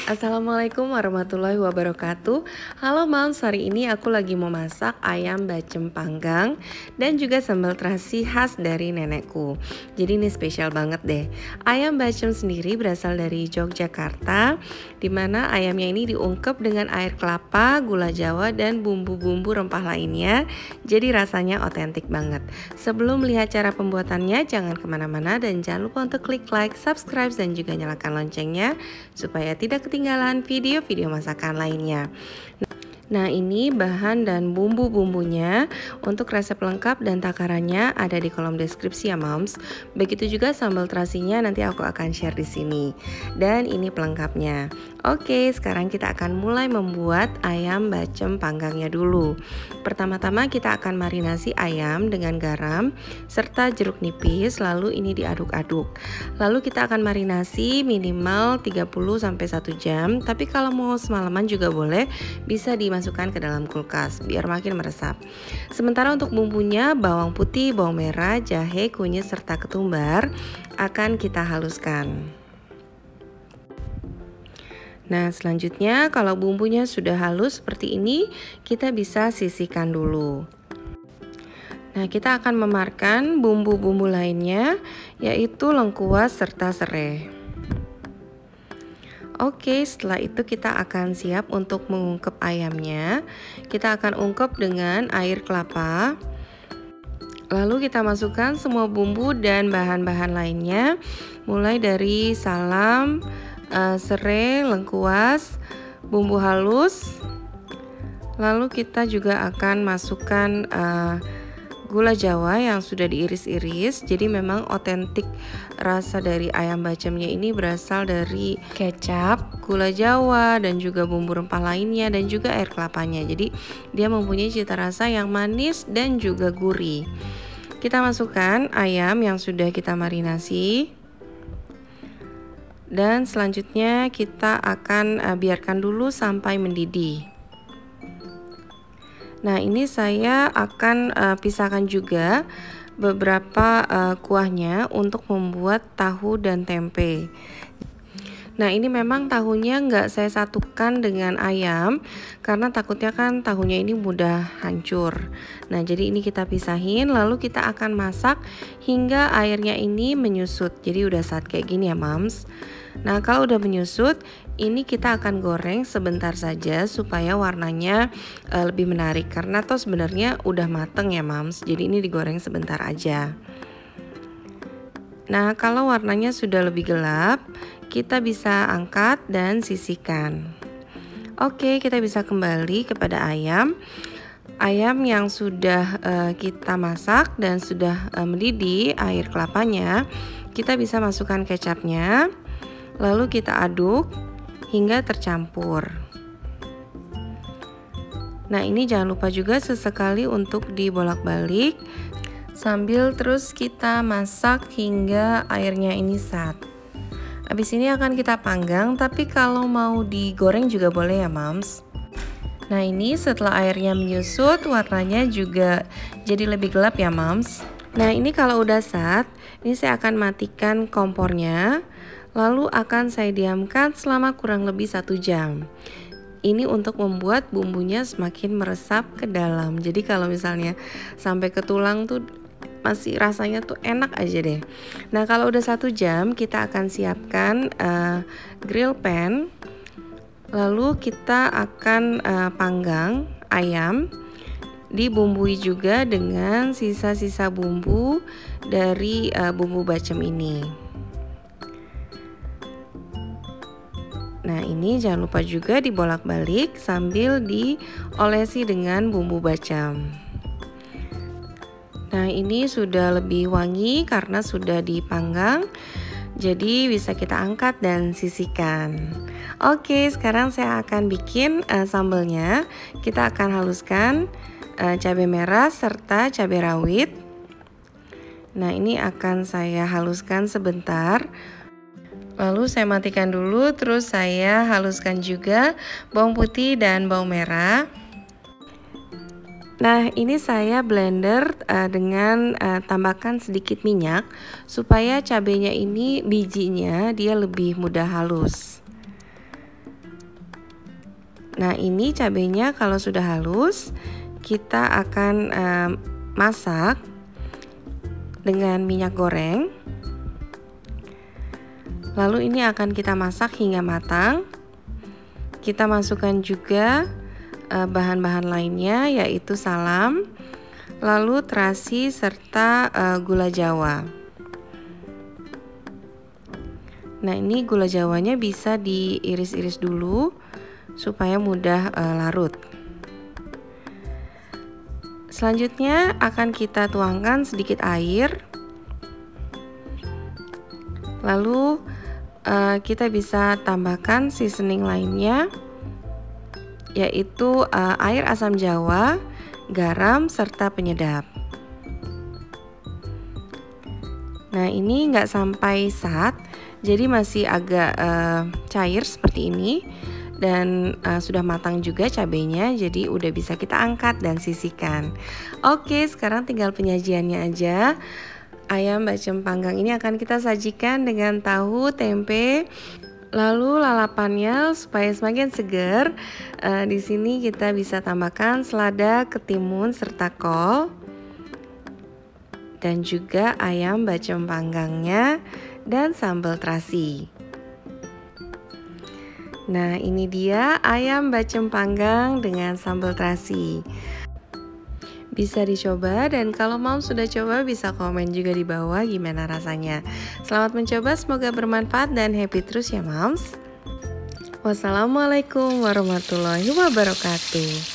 Assalamualaikum warahmatullahi wabarakatuh. Halo Moms, hari ini aku lagi mau masak ayam bacem panggang dan juga sambal terasi khas dari nenekku. Jadi ini spesial banget deh. Ayam bacem sendiri berasal dari Yogyakarta, dimana ayamnya ini diungkep dengan air kelapa, gula jawa, dan bumbu-bumbu rempah lainnya. Jadi rasanya otentik banget. Sebelum melihat cara pembuatannya, jangan kemana-mana dan jangan lupa untuk klik like, subscribe, dan juga nyalakan loncengnya supaya tidak ketinggalan video-video masakan lainnya. Nah, ini bahan dan bumbu-bumbunya. Untuk resep lengkap dan takarannya ada di kolom deskripsi ya Moms. Begitu juga sambal terasinya nanti aku akan share di sini. Dan ini pelengkapnya. Oke, sekarang kita akan mulai membuat ayam bacem panggangnya dulu. Pertama-tama kita akan marinasi ayam dengan garam serta jeruk nipis, lalu ini diaduk-aduk. Lalu kita akan marinasi minimal 30-1 jam, tapi kalau mau semalaman juga boleh, bisa dimasukkan ke dalam kulkas biar makin meresap. Sementara untuk bumbunya, bawang putih, bawang merah, jahe, kunyit, serta ketumbar akan kita haluskan. Nah, selanjutnya kalau bumbunya sudah halus seperti ini, kita bisa sisihkan dulu. Nah, kita akan memarkan bumbu-bumbu lainnya, yaitu lengkuas serta serai. Oke, setelah itu kita akan siap untuk mengungkep ayamnya. Kita akan ungkep dengan air kelapa. Lalu kita masukkan semua bumbu dan bahan-bahan lainnya, mulai dari salam, serai, lengkuas, bumbu halus. Lalu kita juga akan masukkan gula jawa yang sudah diiris-iris. Jadi memang otentik rasa dari ayam bacemnya ini berasal dari kecap, gula jawa, dan juga bumbu rempah lainnya dan juga air kelapanya. Jadi dia mempunyai cita rasa yang manis dan juga gurih. Kita masukkan ayam yang sudah kita marinasi. Dan selanjutnya kita akan biarkan dulu sampai mendidih. Nah, ini saya akan pisahkan juga beberapa kuahnya untuk membuat tahu dan tempe. Nah, ini memang tahunya nggak saya satukan dengan ayam karena takutnya kan tahunya ini mudah hancur. Nah, jadi ini kita pisahin, lalu kita akan masak hingga airnya ini menyusut. Jadi udah saat kayak gini ya Moms. Nah, kalau udah menyusut, ini kita akan goreng sebentar saja supaya warnanya lebih menarik. Karena toh sebenarnya udah mateng ya Moms, jadi ini digoreng sebentar aja. Nah, kalau warnanya sudah lebih gelap, kita bisa angkat dan sisihkan. Oke, kita bisa kembali kepada ayam. Ayam yang sudah kita masak dan sudah mendidih air kelapanya, kita bisa masukkan kecapnya. Lalu kita aduk hingga tercampur. Nah, ini jangan lupa juga sesekali untuk dibolak-balik sambil terus kita masak hingga airnya ini sat. Habis ini akan kita panggang, tapi kalau mau digoreng juga boleh ya Moms. Nah, ini setelah airnya menyusut, warnanya juga jadi lebih gelap ya Moms. Nah, ini kalau udah sat, ini saya akan matikan kompornya. Lalu akan saya diamkan selama kurang lebih 1 jam. Ini untuk membuat bumbunya semakin meresap ke dalam. Jadi kalau misalnya sampai ke tulang tuh masih rasanya tuh enak aja deh. Nah, kalau udah 1 jam kita akan siapkan grill pan. Lalu kita akan panggang ayam. Dibumbui juga dengan sisa-sisa bumbu dari bumbu bacem ini. Nah, ini jangan lupa juga dibolak-balik sambil diolesi dengan bumbu bacem. Nah, ini sudah lebih wangi karena sudah dipanggang. Jadi bisa kita angkat dan sisihkan. Oke, sekarang saya akan bikin sambalnya. Kita akan haluskan cabai merah serta cabai rawit. Nah, ini akan saya haluskan sebentar. Lalu saya matikan dulu, terus saya haluskan juga bawang putih dan bawang merah. Nah, ini saya blender dengan tambahkan sedikit minyak supaya cabenya ini bijinya dia lebih mudah halus. Nah, ini cabenya kalau sudah halus, kita akan masak dengan minyak goreng. Lalu ini akan kita masak hingga matang. Kita masukkan juga bahan-bahan lainnya, yaitu salam, lalu terasi, serta gula jawa. Nah, ini gula jawanya bisa diiris-iris dulu supaya mudah larut. Selanjutnya akan kita tuangkan sedikit air. Lalu kita bisa tambahkan seasoning lainnya, yaitu air asam jawa, garam, serta penyedap. Nah, ini nggak sampai sat, jadi masih agak cair seperti ini. Dan sudah matang juga cabenya, jadi udah bisa kita angkat dan sisihkan. Oke, sekarang tinggal penyajiannya aja. Ayam bacem panggang ini akan kita sajikan dengan tahu, tempe, lalu lalapannya supaya semakin segar. Di sini kita bisa tambahkan selada, ketimun, serta kol, dan juga ayam bacem panggangnya dan sambal terasi. Nah, ini dia ayam bacem panggang dengan sambal terasi. Bisa dicoba, dan kalau mau sudah coba bisa komen juga di bawah gimana rasanya. Selamat mencoba, semoga bermanfaat dan happy terus ya moms. Wassalamualaikum warahmatullahi wabarakatuh.